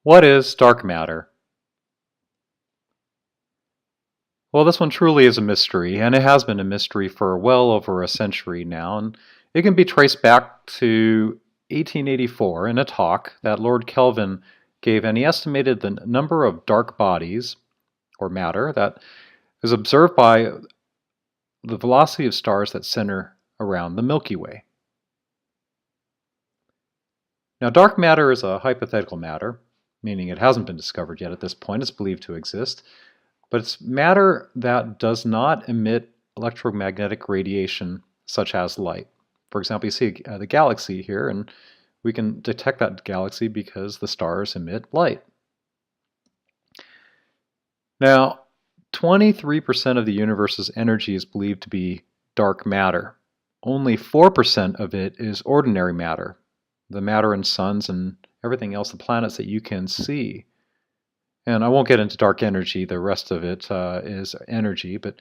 What is dark matter? Well, this one truly is a mystery, and it has been a mystery for well over a century now, and it can be traced back to 1884 in a talk that Lord Kelvin gave, and he estimated the number of dark bodies, or matter, that is observed by the velocity of stars that center around the Milky Way. Now, dark matter is a hypothetical matter, meaning it hasn't been discovered yet at this point. It's believed to exist. But it's matter that does not emit electromagnetic radiation such as light. For example, you see the galaxy here, and we can detect that galaxy because the stars emit light. Now, 23% of the universe's energy is believed to be dark matter. Only 4% of it is ordinary matter, the matter in suns and everything else, the planets that you can see. And I won't get into dark energy, the rest of it is energy, but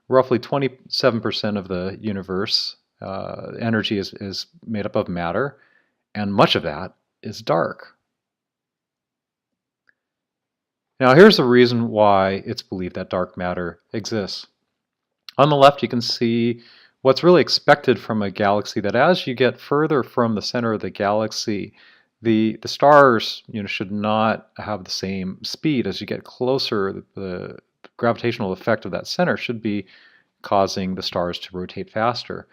roughly 27% of the universe energy is made up of matter, and much of that is dark. Now here's the reason why it's believed that dark matter exists. On the left you can see what's really expected from a galaxy, that as you get further from the center of the galaxy, the stars should not have the same speed. As you get closer, the gravitational effect of that center should be causing the stars to rotate faster.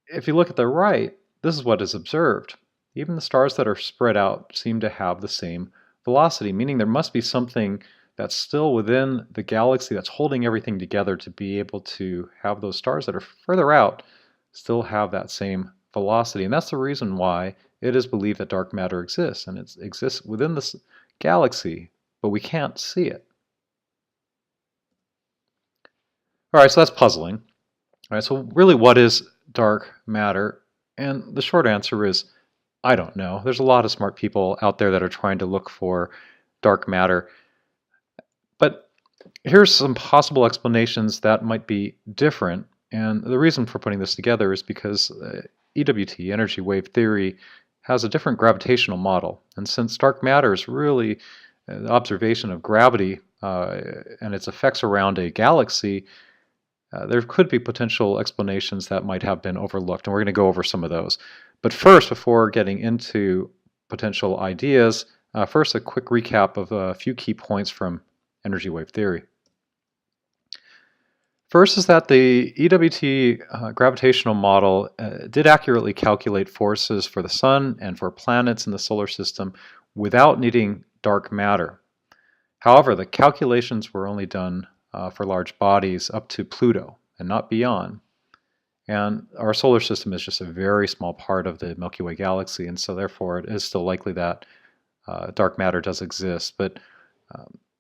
If you look at the right, this is what is observed. Even the stars that are spread out seem to have the same velocity, meaning there must be something that's still within the galaxy that's holding everything together to be able to have those stars that are further out still have that same velocity. And that's the reason why it is believed that dark matter exists, and it exists within this galaxy, but we can't see it. All right, so that's puzzling. All right, so really what is dark matter? And the short answer is, I don't know. There's a lot of smart people out there that are trying to look for dark matter. But here's some possible explanations that might be different. And the reason for putting this together is because EWT, energy wave theory, has a different gravitational model. And since dark matter is really the observation of gravity and its effects around a galaxy, there could be potential explanations that might have been overlooked, and we're going to go over some of those. But first, before getting into potential ideas, first a quick recap of a few key points from energy wave theory. First is that the EWT gravitational model did accurately calculate forces for the Sun and for planets in the solar system without needing dark matter. However, the calculations were only done for large bodies up to Pluto and not beyond. And our solar system is just a very small part of the Milky Way galaxy, and so therefore it is still likely that dark matter does exist. But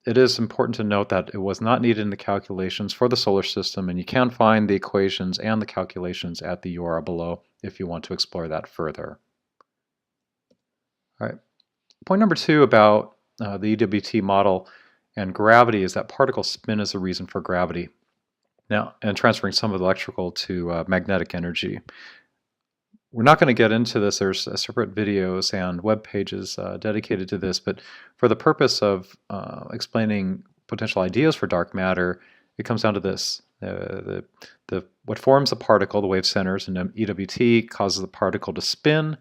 it is important to note that it was not needed in the calculations for the solar system, and you can find the equations and the calculations at the URL below if you want to explore that further. All right. Point number two about the EWT model and gravity is that particle spin is the reason for gravity. Now, and transferring some of the electrical to magnetic energy. We're not going to get into this. There's separate videos and web pages dedicated to this, but for the purpose of explaining potential ideas for dark matter, it comes down to this. What forms the particle, the wave centers, and EWT causes the particle to spin.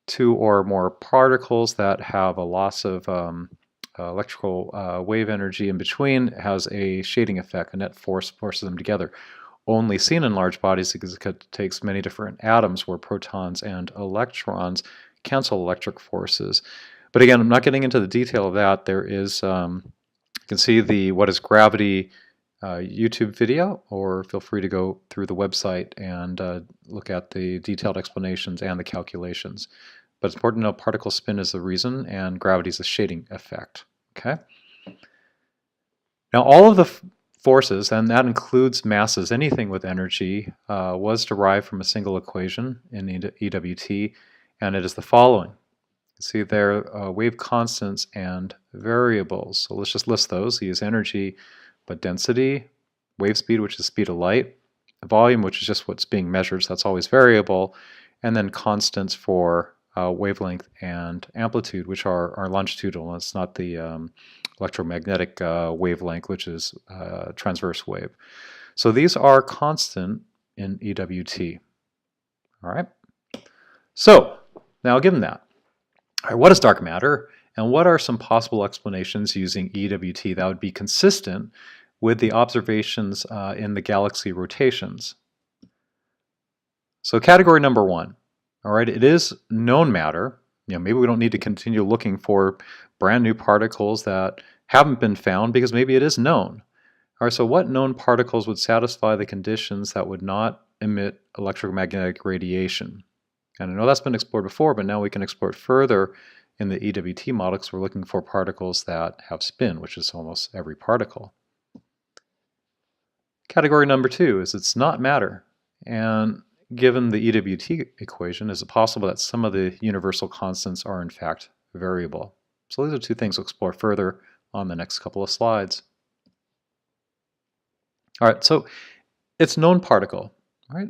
Two or more particles that have a loss of electrical wave energy in between has a shading effect. A net force forces them together. Only seen in large bodies because it takes many different atoms where protons and electrons cancel electric forces. But again, I'm not getting into the detail of that. There is, you can see the What is Gravity YouTube video, or feel free to go through the website and look at the detailed explanations and the calculations. But it's important to know particle spin is the reason, and gravity is a shading effect. Okay. Now, all of the forces, and that includes masses, anything with energy, was derived from a single equation in EWT, and it is the following. See there, wave constants and variables. So let's just list those. Use energy, but density, wave speed, which is the speed of light, volume, which is just what's being measured, so that's always variable, and then constants for wavelength and amplitude, which are longitudinal. It's not the electromagnetic wavelength, which is transverse wave. So these are constant in EWT. All right. So now, given that, all right, what is dark matter, and what are some possible explanations using EWT that would be consistent with the observations in the galaxy rotations? So category number one, all right, it is known matter. Maybe we don't need to continue looking for brand new particles that haven't been found because maybe it is known. All right, so what known particles would satisfy the conditions that would not emit electromagnetic radiation? And I know that's been explored before, but now we can explore it further in the EWT model because we're looking for particles that have spin, which is almost every particle. Category number two is it's not matter. And given the EWT equation, is it possible that some of the universal constants are in fact variable? So these are two things we'll explore further on the next couple of slides. All right, so it's known particle, right,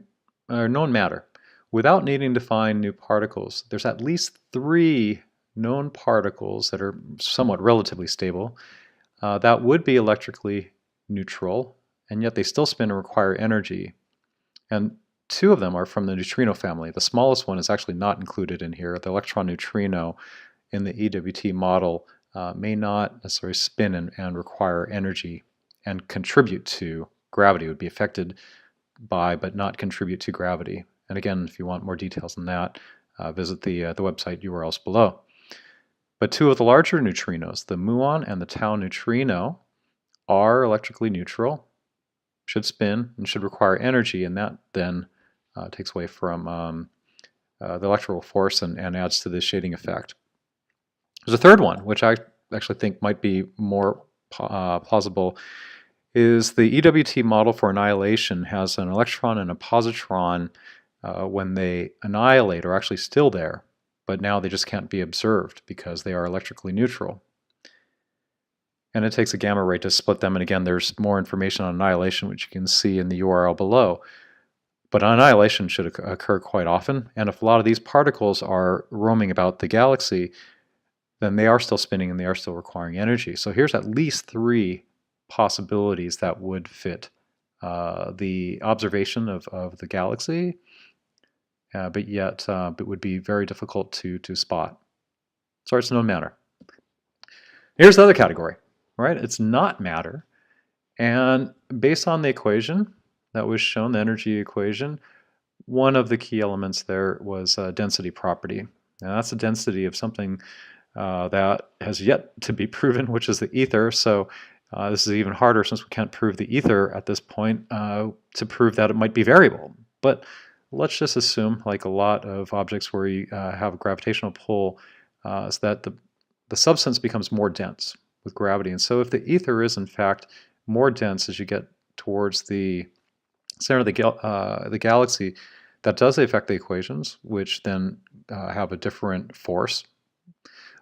or known matter. Without needing to find new particles, there's at least 3 known particles that are somewhat relatively stable that would be electrically neutral, and yet they still spin and require energy. And 2 of them are from the neutrino family. The smallest one is actually not included in here. The electron neutrino in the EWT model may not necessarily spin and require energy and contribute to gravity. It would be affected by but not contribute to gravity. And again, if you want more details on that, visit the website URLs below. But 2 of the larger neutrinos, the muon and the tau neutrino, are electrically neutral, should spin, and should require energy, and that then takes away from the electrical force and adds to the shading effect. There's a third one, which I actually think might be more plausible, is the EWT model for annihilation has an electron and a positron when they annihilate are actually still there, but now they just can't be observed because they are electrically neutral. And it takes a gamma ray to split them, and again, there's more information on annihilation, which you can see in the URL below. But annihilation should occur quite often, and if a lot of these particles are roaming about the galaxy, then they are still spinning and they are still requiring energy. So here's at least 3 possibilities that would fit the observation of the galaxy, but yet it would be very difficult to spot. So it's known matter. Here's the other category, right? It's not matter, and based on the equation that was shown, the energy equation, one of the key elements there was a density property. Now that's the density of something that has yet to be proven, which is the ether. So this is even harder since we can't prove the ether at this point to prove that it might be variable. But let's just assume, like a lot of objects where you have a gravitational pull, is that the substance becomes more dense with gravity. And so if the ether is in fact more dense as you get towards the center of the galaxy, that does affect the equations, which then have a different force.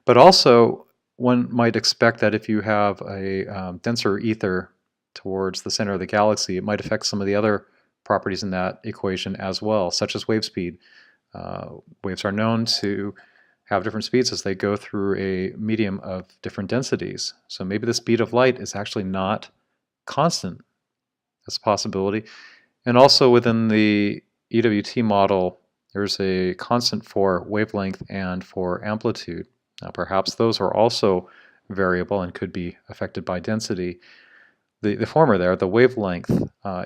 But also, one might expect that if you have a denser ether towards the center of the galaxy, it might affect some of the other properties in that equation as well, such as wave speed. Waves are known to have different speeds as they go through a medium of different densities. So maybe the speed of light is actually not constant. That's a possibility. And also within the EWT model, there's a constant for wavelength and for amplitude. Now perhaps those are also variable and could be affected by density. The former there, the wavelength,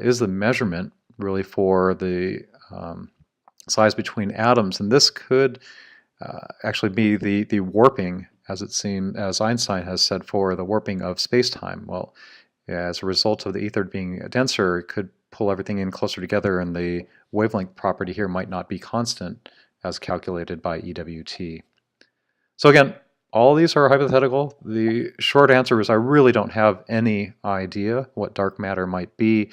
is the measurement really for the size between atoms, and this could actually be the warping, as Einstein has said, for the warping of space-time. Well, as a result of the ether being denser, it could pull everything in closer together, and the wavelength property here might not be constant as calculated by EWT. So again, all these are hypothetical. The short answer is I really don't have any idea what dark matter might be,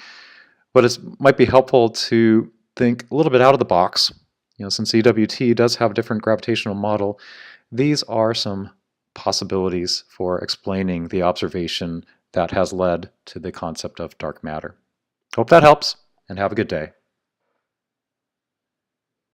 but it might be helpful to think a little bit out of the box. Since EWT does have a different gravitational model, these are some possibilities for explaining the observation that has led to the concept of dark matter. Hope that helps, and have a good day.